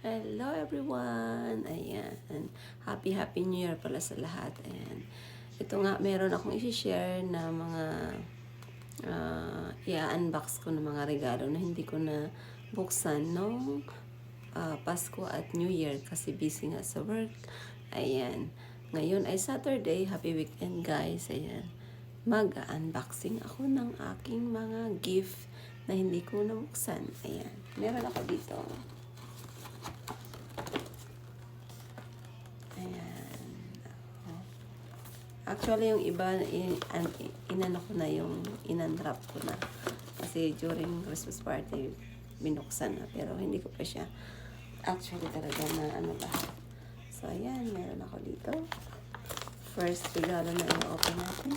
Hello everyone! Ayan. Happy New Year pala sa lahat. Ayan. Ito nga, meron akong isi-share na mga i-unbox ko ng mga regalo na hindi ko na buksan nung Pasko at New Year kasi busy nga sa work. Ayan. Ngayon ay Saturday. Happy weekend guys. Ayan. Mag-unboxing ako ng aking mga gift na hindi ko nabuksan. Ayan. Meron ako dito. Ayan. Actually, yung iba, inano ko na yung inunwrap ko na. Kasi during Christmas party, binuksan na. Pero hindi ko pa siya actually talaga na ano lahat. So, ayan. Meron ako dito. First regalo na i-open natin.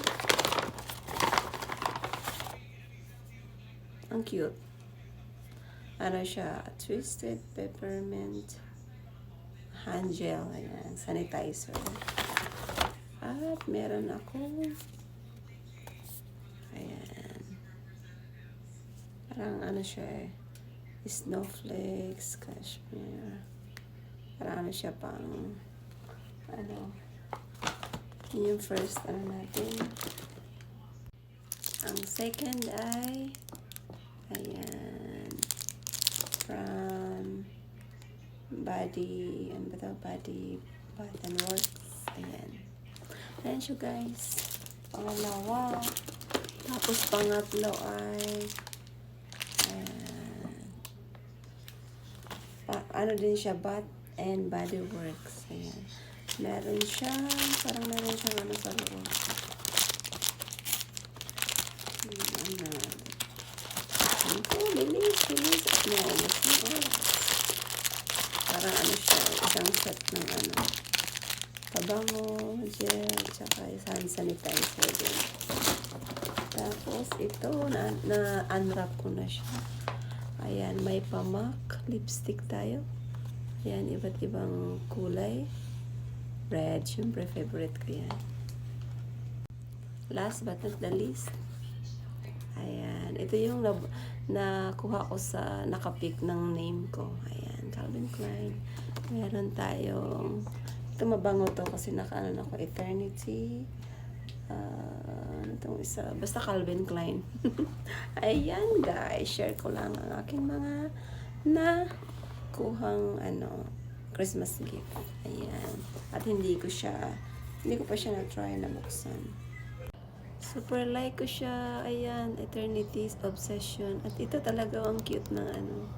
Ang cute. Ano siya? Twisted peppermint hand gel. Ayan. Sanitizer. At meron ako. Ayan. Parang ano siya eh. Snowflakes, cashmere. Parang ano siya pang ano. Yung first ano natin. Ang second ay ayan. From Body, ano ba ito? Body Bath and Works. Ayan. Ayan siya guys. Pangalawa. Tapos pangatlo ay ayan. Ano din siya, Bath and Body Works. Ayan. Meron siya, parang meron siyang ano sa loob. Ano. Ito, bilis. Naubos na oras. Parang ano siya, isang set ng ano. Pabango, gel, tsaka isang sanitizer din. Tapos ito, na-unwrap ko na siya. Ayan, may pamak, lipstick tayo. Ayan, iba't ibang kulay. Red, syempre favorite ko yan. Last but not the least, ayan, ito yung nakuha ko sa nakapick ng name ko. Ayan, Calvin Klein. Meron tayong, ito mabango to kasi nakaano ako, Eternity. Ano itong isa? Basta Calvin Klein. Ayan guys, share ko lang ang aking mga nakuhang ano, Christmas gift. Ayan. At hindi ko pa siya na-try na buksan. Super like ko siya. Ayan, Eternity's Obsession. At ito talaga ang cute ng ano.